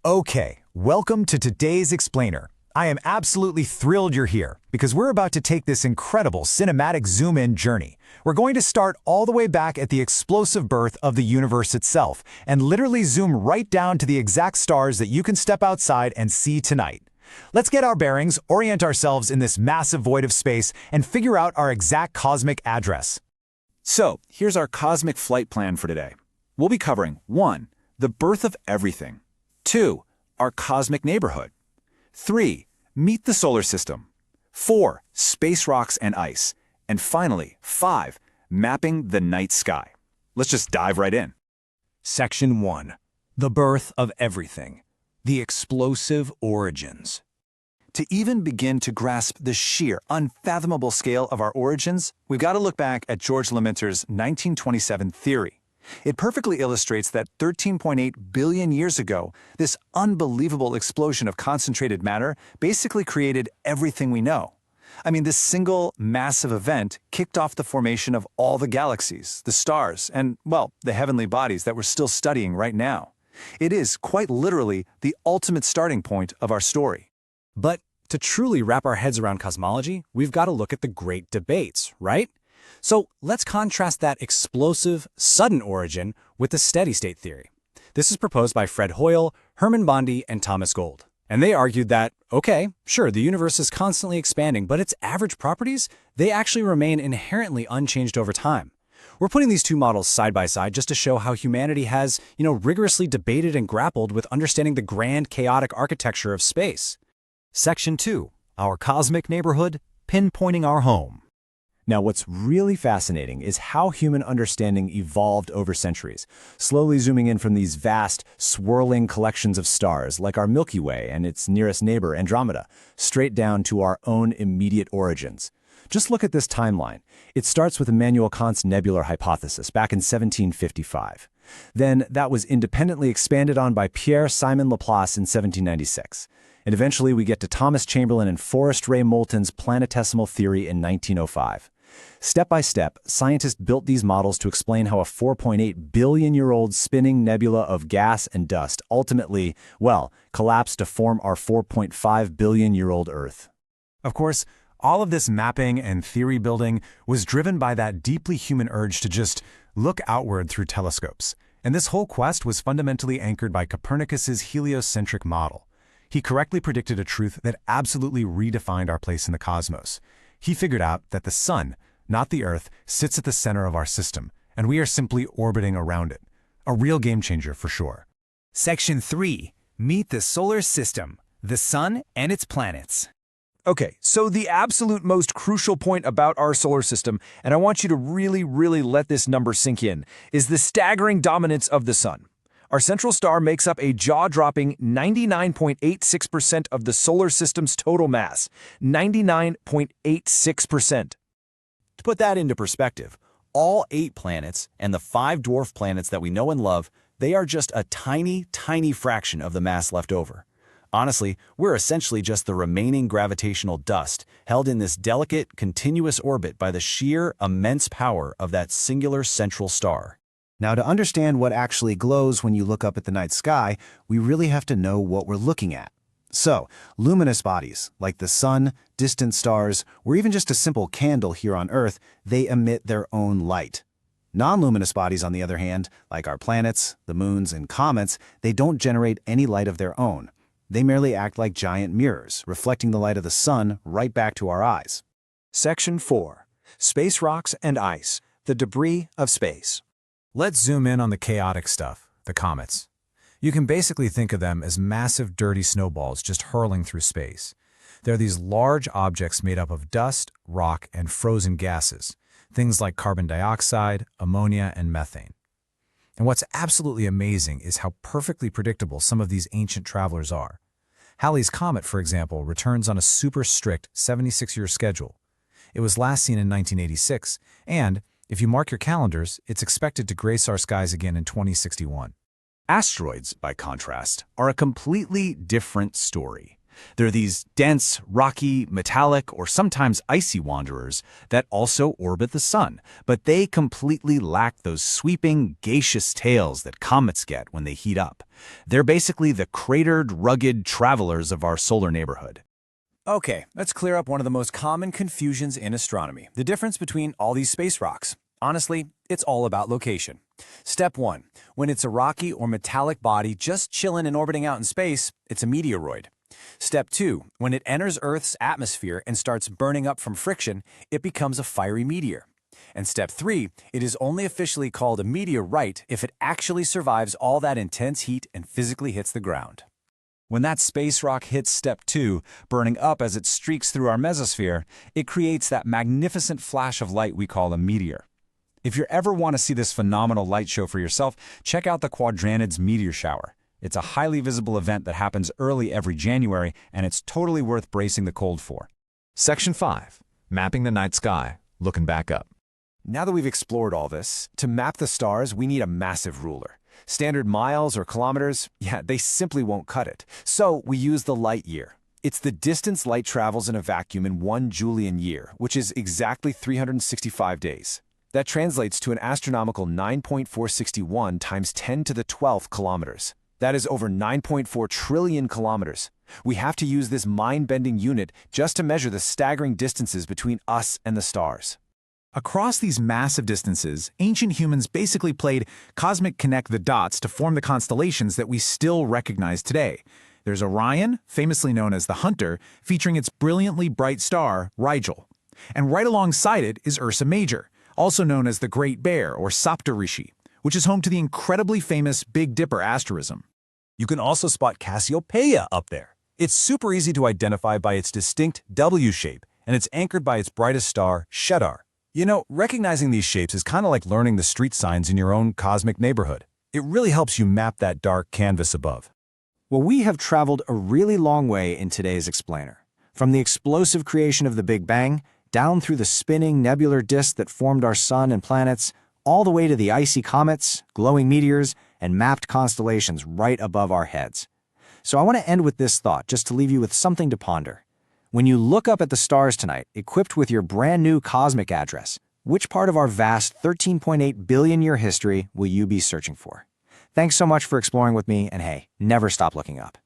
Okay, welcome to today's Explainer. I am absolutely thrilled you're here because we're about to take this incredible cinematic zoom-in journey. We're going to start all the way back at the explosive birth of the universe itself and literally zoom right down to the exact stars that you can step outside and see tonight. Let's get our bearings, orient ourselves in this massive void of space, and figure out our exact cosmic address. So, here's our cosmic flight plan for today. We'll be covering 1. The birth of everything. 2. Our cosmic neighborhood. 3. Meet the solar system. 4. Space rocks and ice. And finally, 5. Mapping the night sky. Let's just dive right in. Section 1. The birth of everything. The explosive origins. To even begin to grasp the sheer, unfathomable scale of our origins, we've got to look back at George Leminter's 1927 theory. It perfectly illustrates that 13.8 billion years ago, this unbelievable explosion of concentrated matter basically created everything we know. I mean, this single massive event kicked off the formation of all the galaxies, the stars, and, well, the heavenly bodies that we're still studying right now. It is, quite literally, the ultimate starting point of our story. But to truly wrap our heads around cosmology, we've got to look at the great debates, right? So let's contrast that explosive, sudden origin with the steady-state theory. This is proposed by Fred Hoyle, Hermann Bondi, and Thomas Gold. And they argued that, okay, sure, the universe is constantly expanding, but its average properties, they actually remain inherently unchanged over time. We're putting these two models side by side just to show how humanity has, rigorously debated and grappled with understanding the grand, chaotic architecture of space. Section 2. Our cosmic neighborhood, pinpointing our home. Now, what's really fascinating is how human understanding evolved over centuries, slowly zooming in from these vast, swirling collections of stars like our Milky Way and its nearest neighbor, Andromeda, straight down to our own immediate origins. Just look at this timeline. It starts with Immanuel Kant's nebular hypothesis back in 1755. Then that was independently expanded on by Pierre-Simon Laplace in 1796. And eventually we get to Thomas Chamberlain and Forrest Ray Moulton's planetesimal theory in 1905. Step by step, scientists built these models to explain how a 4.8 billion-year-old spinning nebula of gas and dust ultimately, collapsed to form our 4.5 billion-year-old Earth. Of course, all of this mapping and theory building was driven by that deeply human urge to just look outward through telescopes. And this whole quest was fundamentally anchored by Copernicus's heliocentric model. He correctly predicted a truth that absolutely redefined our place in the cosmos. He figured out that the Sun, not the Earth, sits at the center of our system, and we are simply orbiting around it. A real game-changer for sure. Section 3. Meet the solar system, the Sun and its planets. Okay, so the absolute most crucial point about our solar system, and I want you to really let this number sink in, is the staggering dominance of the Sun. Our central star makes up a jaw-dropping 99.86% of the solar system's total mass. 99.86%. To put that into perspective, all 8 planets and the 5 dwarf planets that we know and love, they are just a tiny fraction of the mass left over. Honestly, we're essentially just the remaining gravitational dust held in this delicate, continuous orbit by the sheer, immense power of that singular central star. Now, to understand what actually glows when you look up at the night sky, we really have to know what we're looking at. So, luminous bodies, like the Sun, distant stars, or even just a simple candle here on Earth, they emit their own light. Non-luminous bodies, on the other hand, like our planets, the moons, and comets, they don't generate any light of their own. They merely act like giant mirrors, reflecting the light of the Sun right back to our eyes. Section 4. Space rocks and ice, the debris of space. Let's zoom in on the chaotic stuff, the comets. You can basically think of them as massive dirty snowballs just hurling through space. They're these large objects made up of dust, rock, and frozen gases, things like carbon dioxide, ammonia, and methane. And what's absolutely amazing is how perfectly predictable some of these ancient travelers are. Halley's Comet, for example, returns on a super strict 76-year schedule. It was last seen in 1986, and if you mark your calendars, it's expected to grace our skies again in 2061. Asteroids, by contrast, are a completely different story. They're these dense, rocky, metallic, or sometimes icy wanderers that also orbit the sun, but they completely lack those sweeping, gaseous tails that comets get when they heat up. They're basically the cratered, rugged travelers of our solar neighborhood. Okay, let's clear up one of the most common confusions in astronomy, the difference between all these space rocks. Honestly, it's all about location. Step 1. When it's a rocky or metallic body just chilling and orbiting out in space, it's a meteoroid. Step 2. When it enters Earth's atmosphere and starts burning up from friction, it becomes a fiery meteor. And Step 3. It is only officially called a meteorite if it actually survives all that intense heat and physically hits the ground. When that space rock hits Step 2, burning up as it streaks through our mesosphere, it creates that magnificent flash of light we call a meteor. If you ever want to see this phenomenal light show for yourself, check out the Quadrantid's meteor shower. It's a highly visible event that happens early every January, and it's totally worth bracing the cold for. Section 5. Mapping the night sky, looking back up. Now that we've explored all this, to map the stars, we need a massive ruler. Standard miles or kilometers, they simply won't cut it. So we use the light year. It's the distance light travels in a vacuum in 1 Julian year, which is exactly 365 days. That translates to an astronomical 9.461 times 10 to the 12th kilometers. That is over 9.4 trillion kilometers. We have to use this mind-bending unit just to measure the staggering distances between us and the stars. Across these massive distances, ancient humans basically played cosmic connect the dots to form the constellations that we still recognize today. There's Orion, famously known as the Hunter, featuring its brilliantly bright star, Rigel. And right alongside it is Ursa Major, also known as the Great Bear or Saptarishi, which is home to the incredibly famous Big Dipper asterism. You can also spot Cassiopeia up there. It's super easy to identify by its distinct W shape, and it's anchored by its brightest star, Shetar. You know, recognizing these shapes is kind of like learning the street signs in your own cosmic neighborhood. It really helps you map that dark canvas above. Well, we have traveled a really long way in today's explainer. From the explosive creation of the Big Bang, down through the spinning nebular disk that formed our sun and planets, all the way to the icy comets, glowing meteors, and mapped constellations right above our heads. So I want to end with this thought, just to leave you with something to ponder. When you look up at the stars tonight, equipped with your brand new cosmic address, which part of our vast 13.8 billion year history will you be searching for? Thanks so much for exploring with me, and hey, never stop looking up.